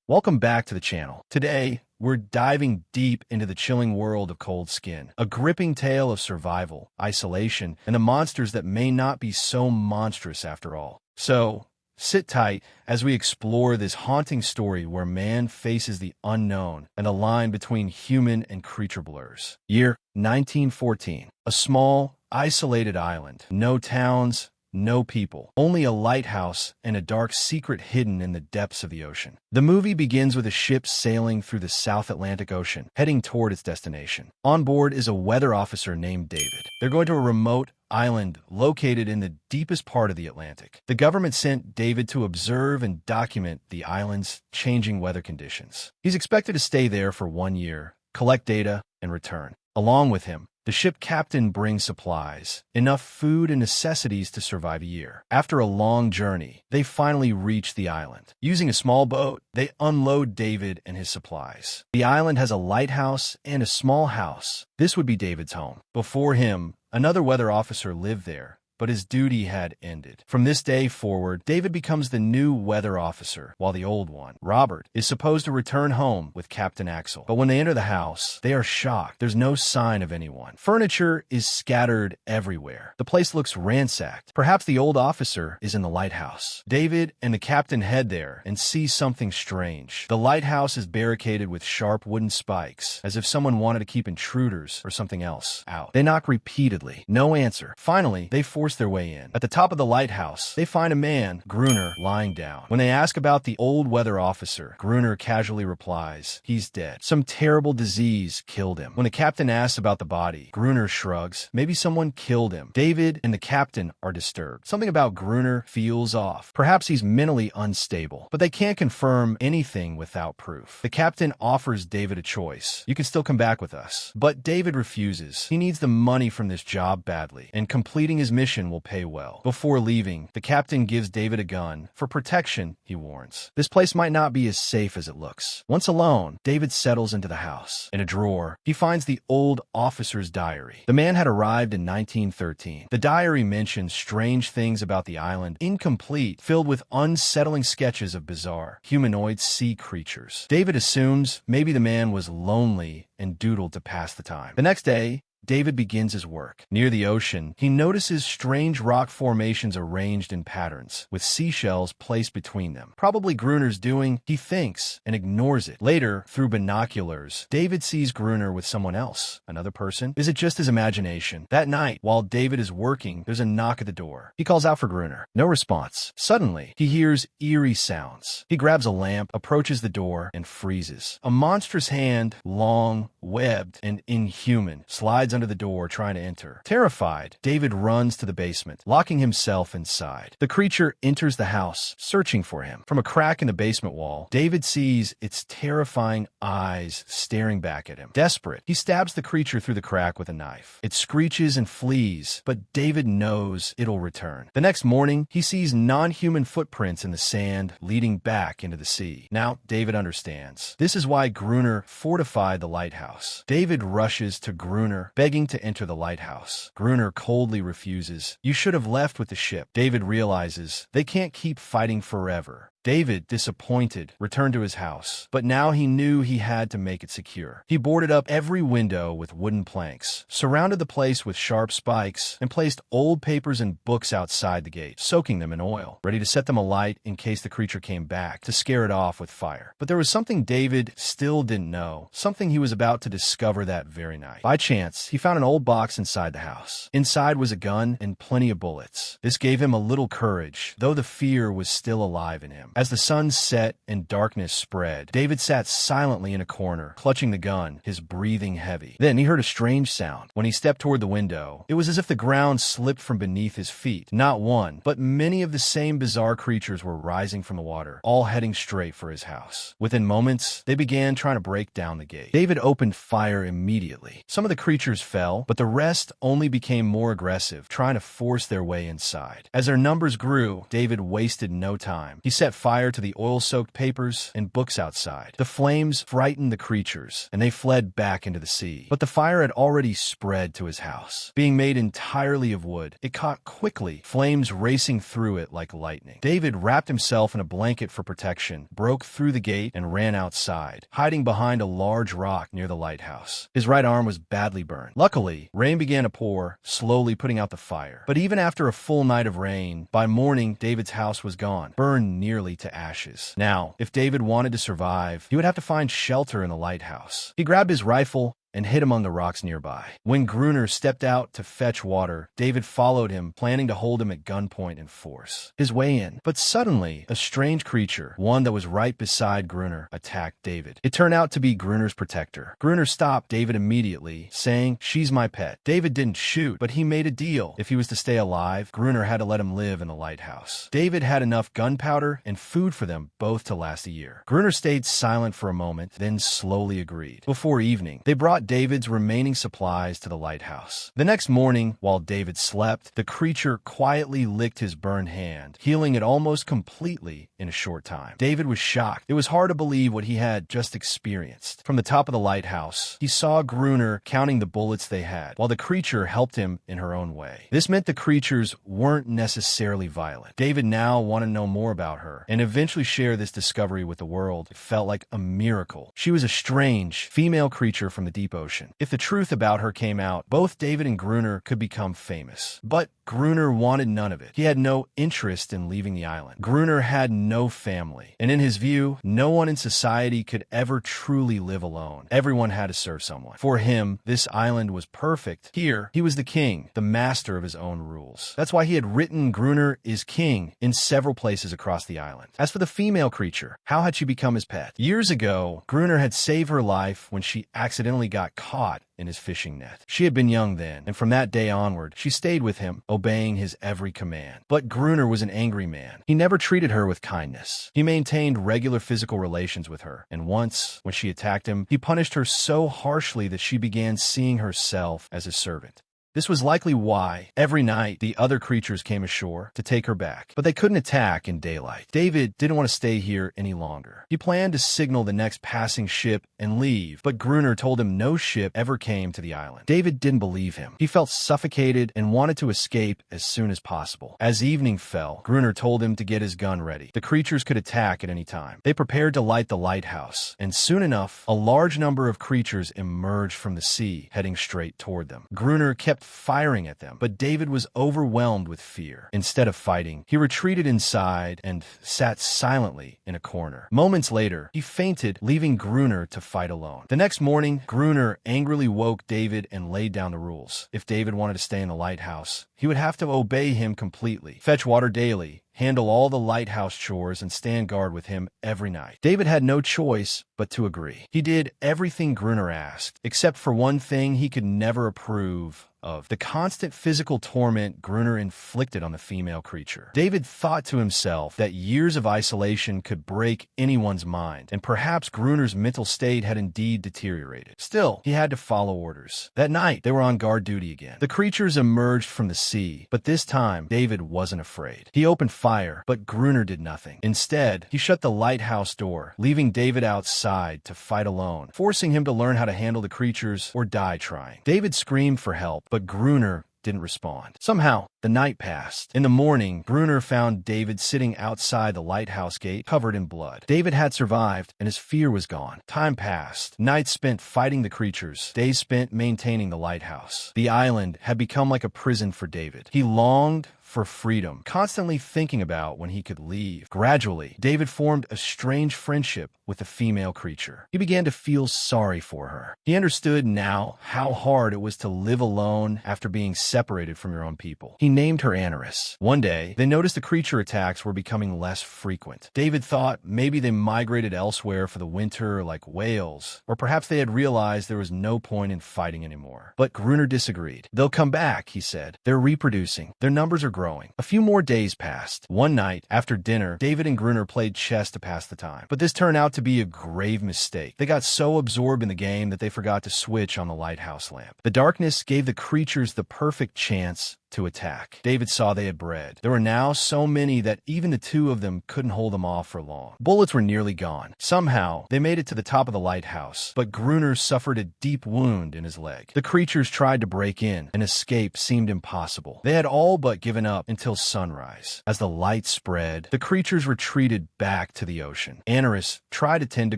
Welcome back to the channel. Today, we're diving deep into the chilling world of Cold Skin, a gripping tale of survival, isolation, and the monsters that may not be so monstrous after all. So, sit tight as we explore this haunting story where man faces the unknown and the line between human and creature blurs. Year 1914. A small, isolated island. No towns, no people, only a lighthouse and a dark secret hidden in the depths of the ocean. The movie begins with a ship sailing through the South Atlantic Ocean, heading toward its destination. On board is a weather officer named David. They're going to a remote island located in the deepest part of the Atlantic. The government sent David to observe and document the island's changing weather conditions. He's expected to stay there for 1 year, collect data, and return. Along with him, the ship captain brings supplies, enough food and necessities to survive a year. After a long journey, they finally reach the island. Using a small boat, they unload David and his supplies. The island has a lighthouse and a small house. This would be David's home. Before him, another weather officer lived there, but his duty had ended. From this day forward, David becomes the new weather officer, while the old one, Robert, is supposed to return home with Captain Axel. But when they enter the house, they are shocked. There's no sign of anyone. Furniture is scattered everywhere. The place looks ransacked. Perhaps the old officer is in the lighthouse. David and the captain head there and see something strange. The lighthouse is barricaded with sharp wooden spikes, as if someone wanted to keep intruders or something else out. They knock repeatedly. No answer. Finally, they force their way in. At the top of the lighthouse, they find a man, Gruner, lying down. When they ask about the old weather officer, Gruner casually replies, he's dead. Some terrible disease killed him. When the captain asks about the body, Gruner shrugs. Maybe someone killed him. David and the captain are disturbed. Something about Gruner feels off. Perhaps he's mentally unstable, but they can't confirm anything without proof. The captain offers David a choice. You can still come back with us. But David refuses. He needs the money from this job badly, and completing his mission will pay well. Before leaving, the captain gives David a gun. For protection, he warns. This place might not be as safe as it looks. Once alone, David settles into the house. In a drawer, he finds the old officer's diary. The man had arrived in 1913. The diary mentions strange things about the island, incomplete, filled with unsettling sketches of bizarre, humanoid sea creatures. David assumes maybe the man was lonely and doodled to pass the time. The next day, David begins his work. Near the ocean, he notices strange rock formations arranged in patterns, with seashells placed between them. Probably Gruner's doing, he thinks, and ignores it. Later, through binoculars, David sees Gruner with someone else. Another person? Is it just his imagination? That night, while David is working, there's a knock at the door. He calls out for Gruner. No response. Suddenly, he hears eerie sounds. He grabs a lamp, approaches the door, and freezes. A monstrous hand, long, webbed, and inhuman, slides under the door trying to enter. Terrified, David runs to the basement, locking himself inside. The creature enters the house, searching for him. From a crack in the basement wall, David sees its terrifying eyes staring back at him. Desperate, he stabs the creature through the crack with a knife. It screeches and flees, but David knows it'll return. The next morning, he sees non-human footprints in the sand leading back into the sea. Now, David understands. This is why Gruner fortified the lighthouse. David rushes to Gruner, begging to enter the lighthouse. Gruner coldly refuses. You should have left with the ship. David realizes they can't keep fighting forever. David, disappointed, returned to his house, but now he knew he had to make it secure. He boarded up every window with wooden planks, surrounded the place with sharp spikes, and placed old papers and books outside the gate, soaking them in oil, ready to set them alight in case the creature came back, to scare it off with fire. But there was something David still didn't know, something he was about to discover that very night. By chance, he found an old box inside the house. Inside was a gun and plenty of bullets. This gave him a little courage, though the fear was still alive in him. As the sun set and darkness spread, David sat silently in a corner, clutching the gun, his breathing heavy. Then he heard a strange sound. When he stepped toward the window, it was as if the ground slipped from beneath his feet. Not one, but many of the same bizarre creatures were rising from the water, all heading straight for his house. Within moments, they began trying to break down the gate. David opened fire immediately. Some of the creatures fell, but the rest only became more aggressive, trying to force their way inside. As their numbers grew, David wasted no time. He set fire to the oil-soaked papers and books outside. The flames frightened the creatures, and they fled back into the sea. But the fire had already spread to his house. Being made entirely of wood, it caught quickly, flames racing through it like lightning. David wrapped himself in a blanket for protection, broke through the gate, and ran outside, hiding behind a large rock near the lighthouse. His right arm was badly burned. Luckily, rain began to pour, slowly putting out the fire. But even after a full night of rain, by morning, David's house was gone, burned nearly to ashes. Now, if David wanted to survive, he would have to find shelter in the lighthouse. He grabbed his rifle and hid among the rocks nearby. When Gruner stepped out to fetch water, David followed him, planning to hold him at gunpoint and force his way in. But suddenly, a strange creature, one that was right beside Gruner, attacked David. It turned out to be Gruner's protector. Gruner stopped David immediately, saying, "She's my pet." David didn't shoot, but he made a deal. If he was to stay alive, Gruner had to let him live in the lighthouse. David had enough gunpowder and food for them both to last a year. Gruner stayed silent for a moment, then slowly agreed. Before evening, they brought David's remaining supplies to the lighthouse. The next morning, while David slept, the creature quietly licked his burned hand, healing it almost completely in a short time. David was shocked. It was hard to believe what he had just experienced. From the top of the lighthouse, he saw Gruner counting the bullets they had, while the creature helped him in her own way. This meant the creatures weren't necessarily violent. David now wanted to know more about her, and eventually share this discovery with the world. It felt like a miracle. She was a strange, female creature from the deep ocean. If the truth about her came out, both David and Gruner could become famous. But Gruner wanted none of it. He had no interest in leaving the island. Gruner had no family, and in his view, no one in society could ever truly live alone. Everyone had to serve someone. For him, this island was perfect. Here, he was the king, the master of his own rules. That's why he had written Gruner is king in several places across the island. As for the female creature, how had she become his pet? Years ago, Gruner had saved her life when she accidentally got caught in his fishing net. She had been young then, and from that day onward, she stayed with him, obeying his every command. But Gruner was an angry man. He never treated her with kindness. He maintained regular physical relations with her, and once, when she attacked him, he punished her so harshly that she began seeing herself as his servant. This was likely why, every night, the other creatures came ashore to take her back, but they couldn't attack in daylight. David didn't want to stay here any longer. He planned to signal the next passing ship and leave, but Gruner told him no ship ever came to the island. David didn't believe him. He felt suffocated and wanted to escape as soon as possible. As evening fell, Gruner told him to get his gun ready. The creatures could attack at any time. They prepared to light the lighthouse, and soon enough, a large number of creatures emerged from the sea, heading straight toward them. Gruner kept firing at them, but David was overwhelmed with fear. Instead of fighting, he retreated inside and sat silently in a corner. Moments later, he fainted, leaving Gruner to fight alone. The next morning, Gruner angrily woke David and laid down the rules. If David wanted to stay in the lighthouse, he would have to obey him completely, fetch water daily, handle all the lighthouse chores, and stand guard with him every night. David had no choice but to agree. He did everything Gruner asked, except for one thing he could never approve of: the constant physical torment Gruner inflicted on the female creature. David thought to himself that years of isolation could break anyone's mind, and perhaps Gruner's mental state had indeed deteriorated. Still, he had to follow orders. That night, they were on guard duty again. The creatures emerged from the sea, but this time, David wasn't afraid. He opened fire, but Gruner did nothing. Instead, he shut the lighthouse door, leaving David outside to fight alone, forcing him to learn how to handle the creatures or die trying. David screamed for help, but Gruner didn't respond. Somehow, the night passed. In the morning, Gruner found David sitting outside the lighthouse gate, covered in blood. David had survived, and his fear was gone. Time passed. Nights spent fighting the creatures, days spent maintaining the lighthouse. The island had become like a prison for David. He longed for freedom, constantly thinking about when he could leave. Gradually, David formed a strange friendship with the female creature. He began to feel sorry for her. He understood now how hard it was to live alone after being separated from your own people. He named her Anarus. One day, they noticed the creature attacks were becoming less frequent. David thought maybe they migrated elsewhere for the winter like whales, or perhaps they had realized there was no point in fighting anymore. But Gruner disagreed. "They'll come back," he said. "They're reproducing. Their numbers are growing." A few more days passed. One night, after dinner, David and Gruner played chess to pass the time. But this turned out to be a grave mistake. They got so absorbed in the game that they forgot to switch on the lighthouse lamp. The darkness gave the creatures the perfect chance to attack. David saw they had bred. There were now so many that even the two of them couldn't hold them off for long. Bullets were nearly gone. Somehow, they made it to the top of the lighthouse, but Gruner suffered a deep wound in his leg. The creatures tried to break in, and escape seemed impossible. They had all but given up until sunrise. As the light spread, the creatures retreated back to the ocean. Anarus tried to tend to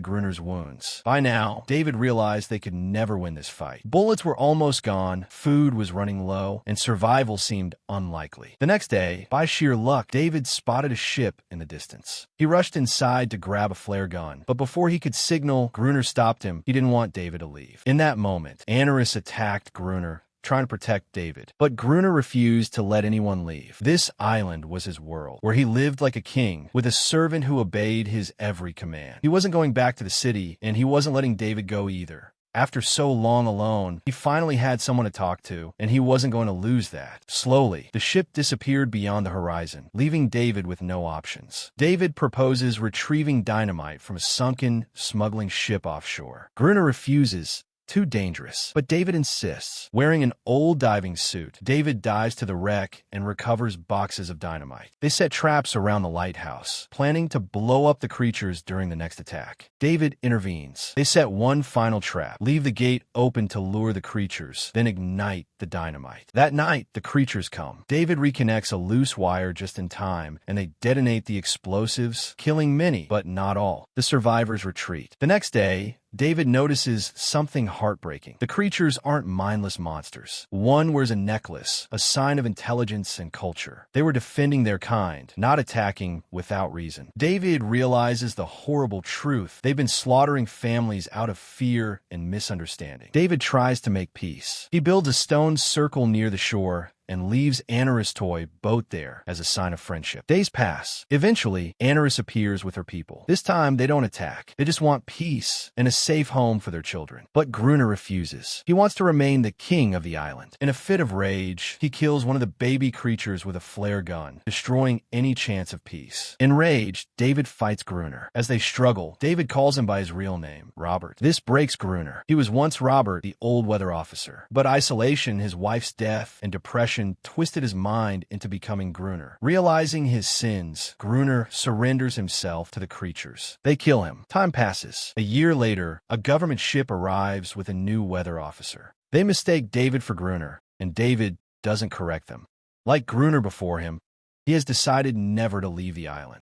Gruner's wounds. By now, David realized they could never win this fight. Bullets were almost gone, food was running low, and survival seemed unlikely. The next day, by sheer luck, David spotted a ship in the distance. He rushed inside to grab a flare gun, but before he could signal, Gruner stopped him. He didn't want David to leave. In that moment, Anarus attacked Gruner, trying to protect David. But Gruner refused to let anyone leave. This island was his world, where he lived like a king, with a servant who obeyed his every command. He wasn't going back to the city, and he wasn't letting David go either. After so long alone, he finally had someone to talk to, and he wasn't going to lose that. Slowly, the ship disappeared beyond the horizon, leaving David with no options. David proposes retrieving dynamite from a sunken, smuggling ship offshore. Gruner refuses. Too dangerous. But David insists. Wearing an old diving suit, David dives to the wreck and recovers boxes of dynamite. They set traps around the lighthouse, planning to blow up the creatures during the next attack. David intervenes. They set one final trap, leave the gate open to lure the creatures, then ignite the dynamite. That night, the creatures come. David reconnects a loose wire just in time, and they detonate the explosives, killing many, but not all. The survivors retreat. The next day, David notices something heartbreaking. The creatures aren't mindless monsters. One wears a necklace, a sign of intelligence and culture. They were defending their kind, not attacking without reason. David realizes the horrible truth. They've been slaughtering families out of fear and misunderstanding. David tries to make peace. He builds a stone circle near the shore and leaves Anarus' toy boat there as a sign of friendship. Days pass. Eventually, Anarus appears with her people. This time, they don't attack. They just want peace and a safe home for their children. But Gruner refuses. He wants to remain the king of the island. In a fit of rage, he kills one of the baby creatures with a flare gun, destroying any chance of peace. Enraged, David fights Gruner. As they struggle, David calls him by his real name, Robert. This breaks Gruner. He was once Robert, the old weather officer. But isolation, his wife's death, and depression twisted his mind into becoming Gruner. Realizing his sins, Gruner surrenders himself to the creatures. They kill him. Time passes. A year later, a government ship arrives with a new weather officer. They mistake David for Gruner, and David doesn't correct them. Like Gruner before him, he has decided never to leave the island.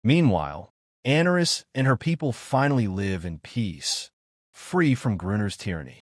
Meanwhile, Anarus and her people finally live in peace, free from Gruner's tyranny.